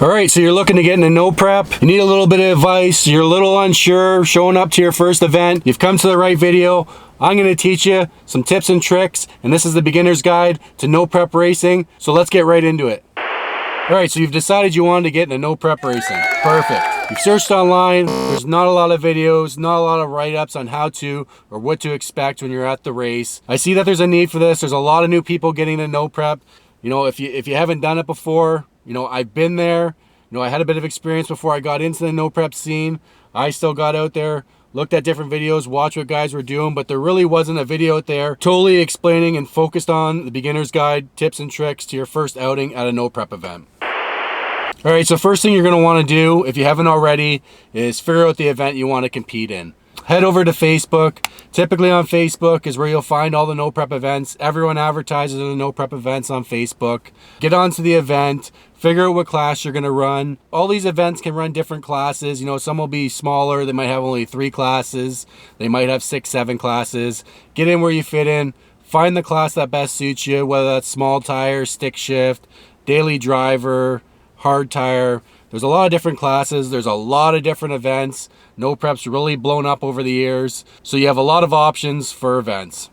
All right, so you're looking to get into no prep. You need a little bit of advice. You're a little unsure, showing up to your first event. You've come to the right video. I'm going to teach you some tips and tricks, and this is the beginner's guide to no prep racing. So let's get right into it. All right, so you've decided you wanted to get into no prep racing. Perfect. You've searched online. There's not a lot of videos, not a lot of write-ups on how to or what to expect when you're at the race. I see that there's a need for this. There's a lot of new people getting into no prep. You know, if you haven't done it before, you know, I've been there. You know, I had a bit of experience before I got into the no prep scene. I still got out there, looked at different videos, watched what guys were doing, but there really wasn't a video out there totally explaining and focused on the beginner's guide, tips and tricks to your first outing at a no prep event. All right, so first thing you're gonna wanna do, if you haven't already, is figure out the event you wanna compete in. Head over to Facebook. Typically on Facebook is where you'll find all the no prep events. Everyone advertises the no prep events on Facebook. Get onto the event, figure out what class you're gonna run. All these events can run different classes. You know, some will be smaller. They might have only 3 classes. They might have 6, 7 classes. Get in where you fit in. Find the class that best suits you, whether that's small tire, stick shift, daily driver, hard tire. There's a lot of different classes. There's a lot of different events. No prep's really blown up over the years. So you have a lot of options for events.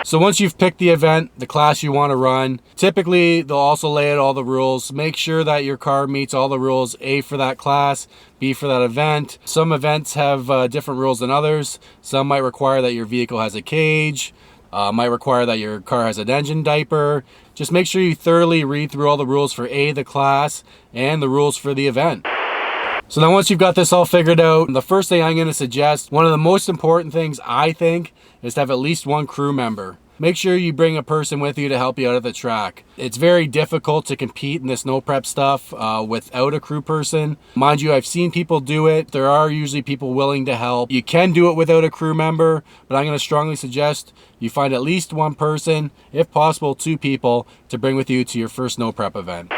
So once you've picked the event, the class you want to run, typically they'll also lay out all the rules. Make sure that your car meets all the rules, A for that class, B for that event. Some events have different rules than others. Some might require that your vehicle has a cage, might require that your car has an engine diaper. Just make sure you thoroughly read through all the rules for A, the class, and the rules for the event. So then once you've got this all figured out, the first thing I'm going to suggest, one of the most important things I think, is to have at least one crew member. Make sure you bring a person with you to help you out at the track. It's very difficult to compete in this no prep stuff without a crew person. Mind you, I've seen people do it. There are usually people willing to help. You can do it without a crew member, but I'm going to strongly suggest you find at least one person, if possible 2 people, to bring with you to your first no prep event.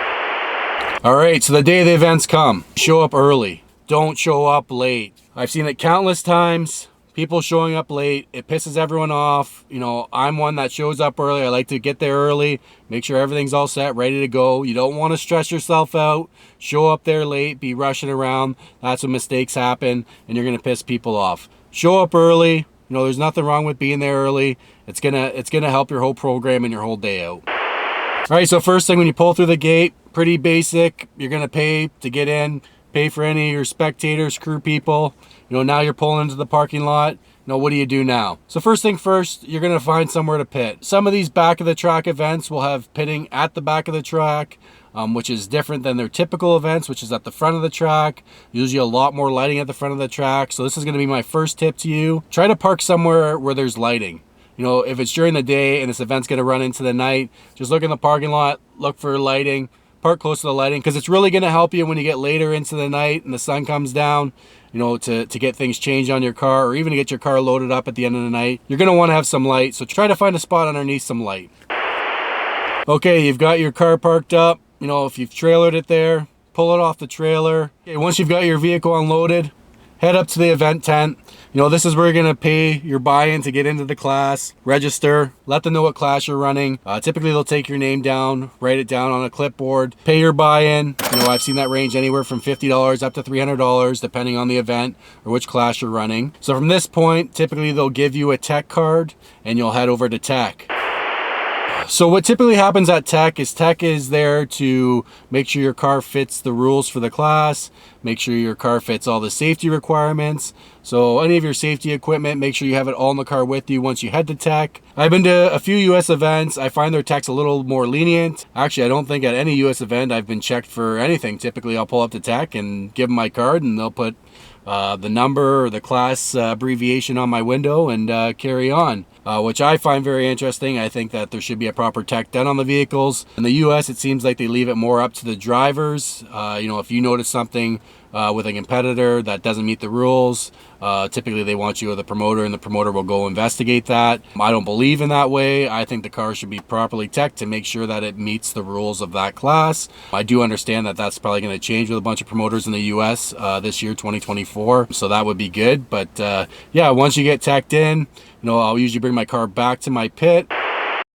All right, so the day the events come, show up early. Don't show up late. I've seen it countless times. People showing up late, it pisses everyone off. You know, I'm one that shows up early. I like to get there early, make sure everything's all set, ready to go. You don't want to stress yourself out. Show up there late, be rushing around. That's when mistakes happen, and you're gonna piss people off. Show up early. You know, there's nothing wrong with being there early. It's gonna help your whole program and your whole day out. All right, so first thing when you pull through the gate, pretty basic. You're gonna pay to get in, pay for any of your spectators, crew people. You know, now you're pulling into the parking lot. You know, what do you do now? So first thing first, you're gonna find somewhere to pit. Some of these back of the track events will have pitting at the back of the track, which is different than their typical events, which is at the front of the track. Usually a lot more lighting at the front of the track. So this is gonna be my first tip to you. Try to park somewhere where there's lighting. You know, if it's during the day and this event's gonna run into the night, just look in the parking lot, look for lighting, park close to the lighting, because it's really gonna help you when you get later into the night and the sun comes down, you know, to get things changed on your car, or even to get your car loaded up at the end of the night. You're gonna wanna have some light, so try to find a spot underneath some light. Okay, you've got your car parked up. You know, if you've trailered it there, pull it off the trailer. Okay, once you've got your vehicle unloaded, head up to the event tent. You know, this is where you're gonna pay your buy-in to get into the class, register, let them know what class you're running. Typically they'll take your name down, write it down on a clipboard, pay your buy-in. You know, I've seen that range anywhere from $50 up to $300, depending on the event or which class you're running. So from this point, typically they'll give you a tech card and you'll head over to tech. So what typically happens at tech is there to make sure your car fits the rules for the class, make sure your car fits all the safety requirements. So any of your safety equipment, make sure you have it all in the car with you once you head to tech. I've been to a few US events. I find their tech's a little more lenient. Actually, I don't think at any US event I've been checked for anything. Typically I'll pull up to tech and give them my card and they'll put the number or the class abbreviation on my window and carry on, which I find very interesting. I think that there should be a proper tech done on the vehicles. In the US, it seems like they leave it more up to the drivers. You know, if you notice something with a competitor that doesn't meet the rules, typically they want you with a promoter and the promoter will go investigate that. I don't believe in that way. I think the car should be properly teched to make sure that it meets the rules of that class. I do understand that that's probably going to change with a bunch of promoters in the US this year, 2024, so that would be good. But yeah, once you get teched in, you know, I'll usually bring my car back to my pit.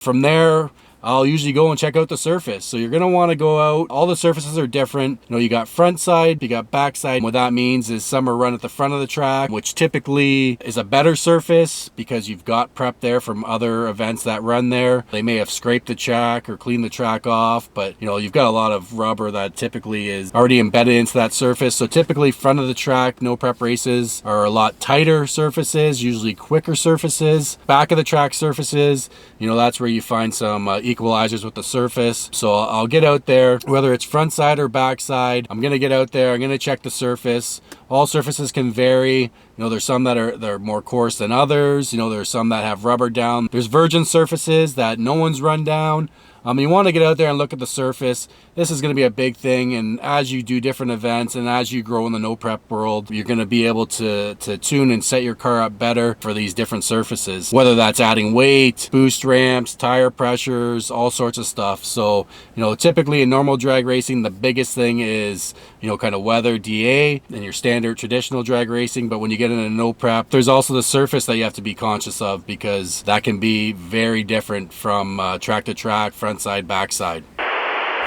From there, I'll usually go and check out the surface. So you're gonna wanna go out. All the surfaces are different. You know, you got front side, you got back side. What that means is some are run at the front of the track, which typically is a better surface because you've got prep there from other events that run there. They may have scraped the track or cleaned the track off, but you know, you've got a lot of rubber that typically is already embedded into that surface. So typically front of the track, no prep races are a lot tighter surfaces, usually quicker surfaces. Back of the track surfaces, you know, that's where you find some equalizers with the surface. So I'll get out there, whether it's front side or back side. I'm gonna get out there, I'm gonna check the surface. All surfaces can vary. You know, there's some that are more coarse than others. You know, there's some that have rubber down. There's virgin surfaces that no one's run down. You want to get out there and look at the surface. This is going to be a big thing, and as you do different events and as you grow in the no prep world, you're going to be able to tune and set your car up better for these different surfaces, whether that's adding weight, boost ramps, tire pressures, all sorts of stuff. So, you know, typically in normal drag racing, the biggest thing is, you know, kind of weather, DA, and your standard traditional drag racing. But when you get into no prep, there's also the surface that you have to be conscious of, because that can be very different from track to track, front side, back side.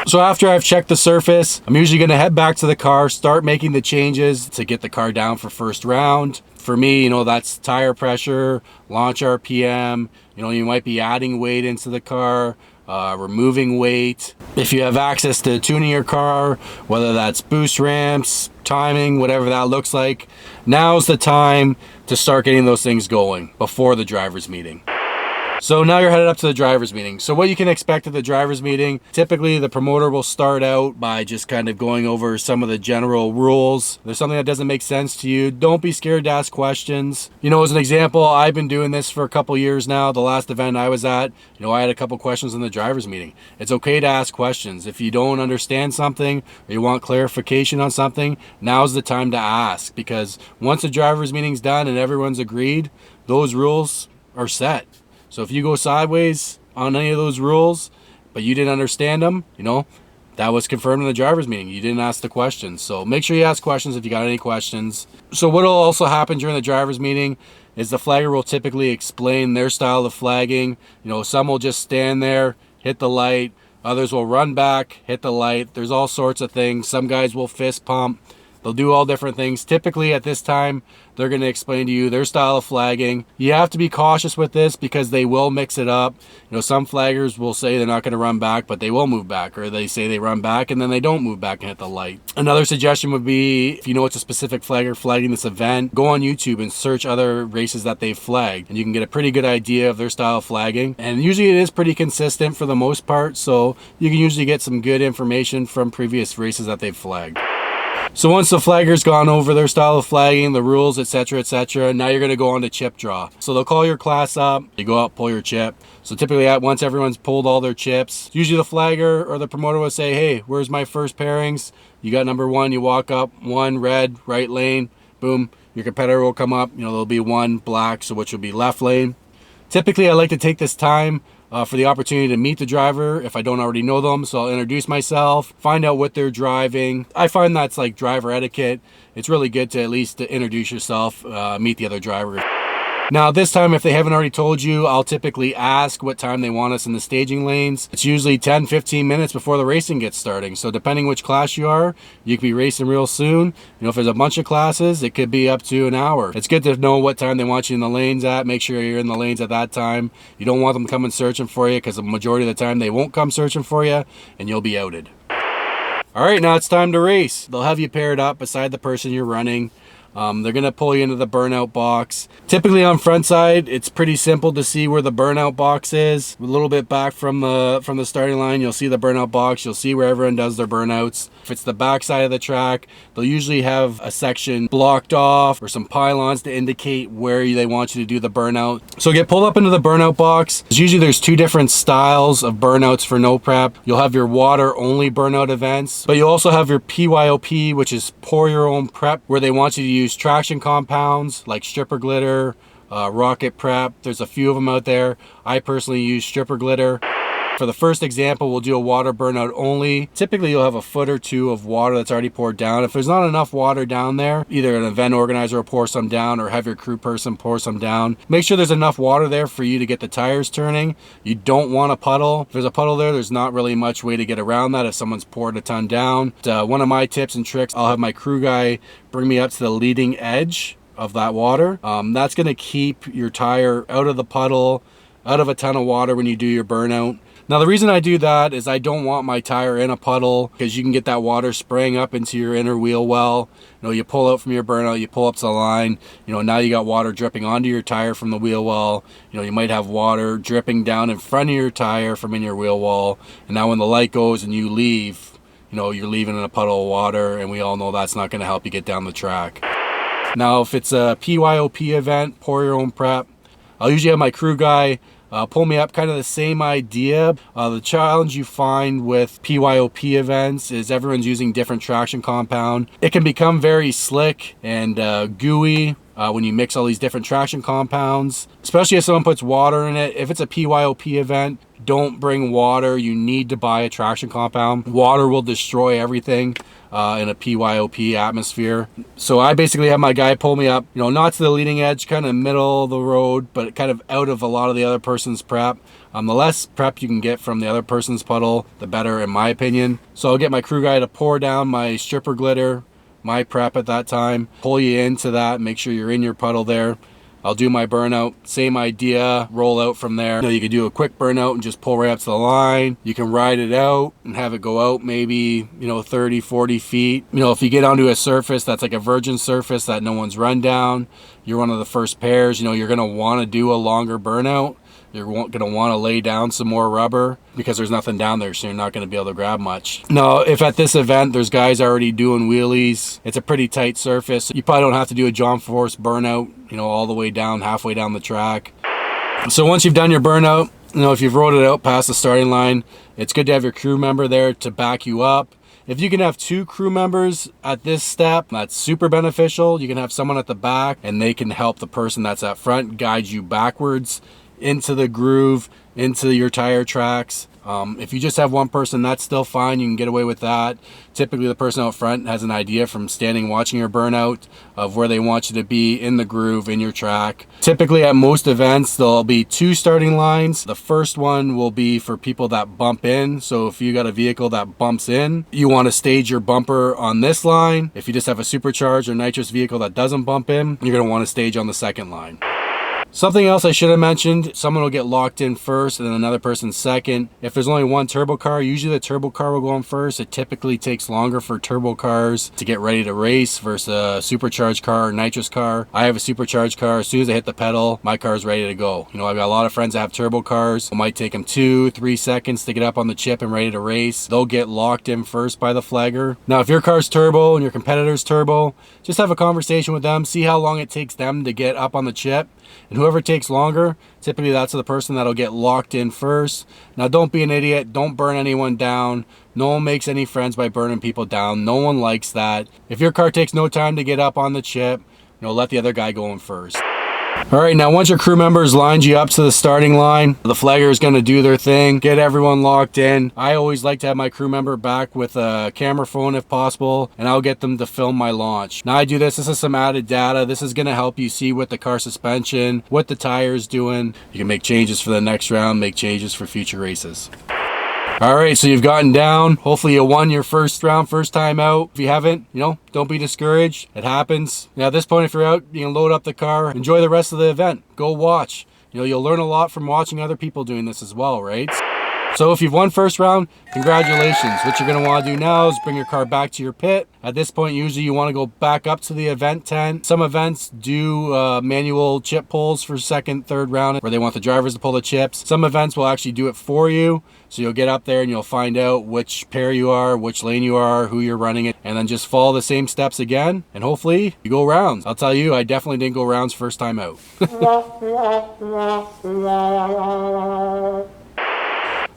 So after I've checked the surface, I'm usually going to head back to the car, start making the changes to get the car down for first round. For me, you know, that's tire pressure, launch RPM. You know, you might be adding weight into the car, removing weight. If you have access to tuning your car, whether that's boost ramps, timing, whatever that looks like, now's the time to start getting those things going before the driver's meeting. So now you're headed up to the driver's meeting. So what you can expect at the driver's meeting, typically the promoter will start out by just kind of going over some of the general rules. If there's something that doesn't make sense to you, don't be scared to ask questions. You know, as an example, I've been doing this for a couple years now. The last event I was at, you know, I had a couple questions in the driver's meeting. It's okay to ask questions. If you don't understand something or you want clarification on something, now's the time to ask, because once the driver's meeting's done and everyone's agreed, those rules are set. So if you go sideways on any of those rules, but you didn't understand them, you know, that was confirmed in the driver's meeting. You didn't ask the questions. So make sure you ask questions if you got any questions. So what will also happen during the driver's meeting is the flagger will typically explain their style of flagging. You know, some will just stand there, hit the light. Others will run back, hit the light. There's all sorts of things. Some guys will fist pump. They'll do all different things. Typically at this time, they're going to explain to you their style of flagging. You have to be cautious with this because they will mix it up. You know, some flaggers will say they're not going to run back, but they will move back, or they say they run back and then they don't move back and hit the light. Another suggestion would be, if you know it's a specific flagger flagging this event, go on YouTube and search other races that they've flagged, and you can get a pretty good idea of their style of flagging. And usually it is pretty consistent for the most part, so you can usually get some good information from previous races that they've flagged. So once the flagger's gone over their style of flagging, the rules, etc., now you're going to go on to chip draw. So they'll call your class up, you go out, pull your chip. So typically once everyone's pulled all their chips, usually the flagger or the promoter will say, hey, where's my first pairings? You got number one, you walk up, one red, right lane, boom, your competitor will come up, you know, there'll be one black, so which will be left lane. Typically I like to take this time for the opportunity to meet the driver if I don't already know them. So I'll introduce myself, find out what they're driving. I find that's like driver etiquette. It's really good to at least introduce yourself, meet the other driver. Now this time, if they haven't already told you, I'll typically ask what time they want us in the staging lanes. It's usually 10-15 minutes before the racing gets starting. So depending which class you are, you could be racing real soon. You know, if there's a bunch of classes, it could be up to an hour. It's good to know what time they want you in the lanes at. Make sure you're in the lanes at that time. You don't want them coming searching for you, because the majority of the time they won't come searching for you and you'll be outed. All right, now it's time to race. They'll have you paired up beside the person you're running. They're going to pull you into the burnout box. Typically on front side, it's pretty simple to see where the burnout box is. A little bit back from the starting line, you'll see the burnout box. You'll see where everyone does their burnouts. If it's the back side of the track, they'll usually have a section blocked off or some pylons to indicate where they want you to do the burnout. So get pulled up into the burnout box. Usually there's two different styles of burnouts for no prep. You'll have your water only burnout events, but you'll also have your PYOP, which is pour your own prep, where they want you to use traction compounds like stripper glitter, rocket prep. There's a few of them out there. I personally use stripper glitter. For the first example, we'll do a water burnout only. Typically, you'll have a foot or two of water that's already poured down. If there's not enough water down there, either an event organizer will pour some down or have your crew person pour some down. Make sure there's enough water there for you to get the tires turning. You don't want a puddle. If there's a puddle there, there's not really much way to get around that if someone's poured a ton down. One of my tips and tricks, I'll have my crew guy bring me up to the leading edge of that water. That's going to keep your tire out of the puddle, out of a ton of water when you do your burnout. Now, the reason I do that is I don't want my tire in a puddle, because you can get that water spraying up into your inner wheel well. You know, you pull out from your burnout, you pull up to the line, you know, now you got water dripping onto your tire from the wheel well. You know, you might have water dripping down in front of your tire from in your wheel well. And now when the light goes and you leave, you know, you're leaving in a puddle of water, and we all know that's not going to help you get down the track. Now, if it's a PYOP event, pour your own prep, I'll usually have my crew guy pull me up, kind of the same idea. The challenge you find with PYOP events is everyone's using different traction compound. It can become very slick and gooey when you mix all these different traction compounds, especially if someone puts water in it. If it's a PYOP event, don't bring water. You need to buy a traction compound. Water will destroy everything in a PYOP atmosphere. So I basically have my guy pull me up, you know, not to the leading edge, kind of middle of the road, but kind of out of a lot of the other person's prep. The less prep you can get from the other person's puddle, the better, in my opinion. So I'll get my crew guy to pour down my stripper glitter, my prep at that time, pull you into that, make sure you're in your puddle there. I'll do my burnout, same idea, roll out from there. You know, you can do a quick burnout and just pull right up to the line. You can ride it out and have it go out maybe, you know, 30, 40 feet. You know, if you get onto a surface that's like a virgin surface that no one's run down, you're one of the first pairs, you know, you're gonna wanna do a longer burnout. You're gonna wanna lay down some more rubber because there's nothing down there, so you're not gonna be able to grab much. Now, if at this event there's guys already doing wheelies, it's a pretty tight surface, you probably don't have to do a John Force burnout, you know, all the way down, halfway down the track. So once you've done your burnout, you know, if you've rode it out past the starting line, it's good to have your crew member there to back you up. If you can have two crew members at this step, that's super beneficial. You can have someone at the back and they can help the person that's at front guide you backwards into the groove, into your tire tracks. If you just have one person, that's still fine. You can get away with that. Typically, the person out front has an idea from standing watching your burnout of where they want you to be in the groove, in your track. Typically, at most events, there'll be two starting lines. The first one will be for people that bump in. So if you got a vehicle that bumps in, you want to stage your bumper on this line. If you just have a supercharged or nitrous vehicle that doesn't bump in, you're going to want to stage on the second line. Something else I should have mentioned, someone will get locked in first and then another person second. If there's only one turbo car, usually the turbo car will go in first. It typically takes longer for turbo cars to get ready to race versus a supercharged car or nitrous car. I have a supercharged car. As soon as I hit the pedal, my car is ready to go. You know, I've got a lot of friends that have turbo cars. It might take them 2-3 seconds to get up on the chip and ready to race. They'll get locked in first by the flagger. Now, if your car's turbo and your competitor's turbo, just have a conversation with them, see how long it takes them to get up on the chip. And whoever takes longer, typically that's the person that'll get locked in first. Now, don't be an idiot. Don't burn anyone down. No one makes any friends by burning people down. No one likes that. If your car takes no time to get up on the chip, you know, let the other guy go in first. All right, now once your crew members lined you up to the starting line, the flagger is going to do their thing, get everyone locked in. I always like to have my crew member back with a camera phone if possible, and I'll get them to film my launch. Now I do this is some added data. This is going to help you see what the car suspension, what the tire is doing. You can make changes for the next round, make changes for future races. All right, so you've gotten down. Hopefully you won your first round, first time out. If you haven't, you know, don't be discouraged. It happens. Now at this point, if you're out, you can load up the car, enjoy the rest of the event. Go watch. You know, you'll learn a lot from watching other people doing this as well, right? So if you've won first round, congratulations. What you're gonna wanna do now is bring your car back to your pit. At this point, usually you wanna go back up to the event tent. Some events do manual chip pulls for second, third round, where they want the drivers to pull the chips. Some events will actually do it for you. So you'll get up there and you'll find out which pair you are, which lane you are, who you're running it, and then just follow the same steps again. And hopefully you go rounds. I'll tell you, I definitely didn't go rounds first time out.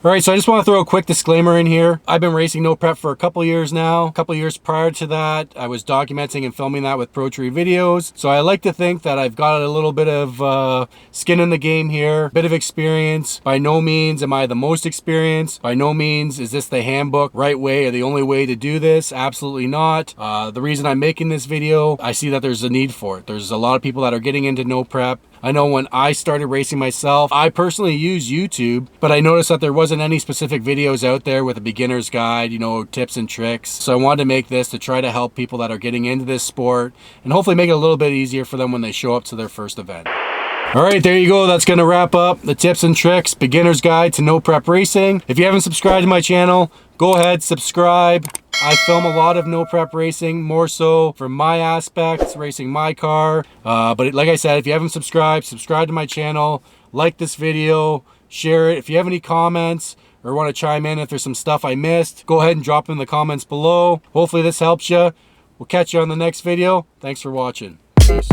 All right, so I just want to throw a quick disclaimer in here. I've been racing no prep for a couple years now. A couple years prior to that, I was documenting and filming that with Pro Tree videos. So I like to think that I've got a little bit of skin in the game here, bit of experience. By no means am I the most experienced. By no means is this the handbook right way or the only way to do this. Absolutely not. The reason I'm making this video, I see that there's a need for it. There's a lot of people that are getting into no prep. I know when I started racing myself, I personally use YouTube, but I noticed that there wasn't any specific videos out there with a beginner's guide, you know, tips and tricks. So I wanted to make this to try to help people that are getting into this sport and hopefully make it a little bit easier for them when they show up to their first event. All right, there you go. That's going to wrap up the tips and tricks, beginner's guide to no prep racing. If you haven't subscribed to my channel, go ahead, subscribe. I film a lot of no prep racing, more so for my aspects, racing my car. But like I said, if you haven't subscribed, subscribe to my channel, like this video, share it. If you have any comments or want to chime in if there's some stuff I missed, go ahead and drop them in the comments below. Hopefully this helps you. We'll catch you on the next video. Thanks for watching. Peace.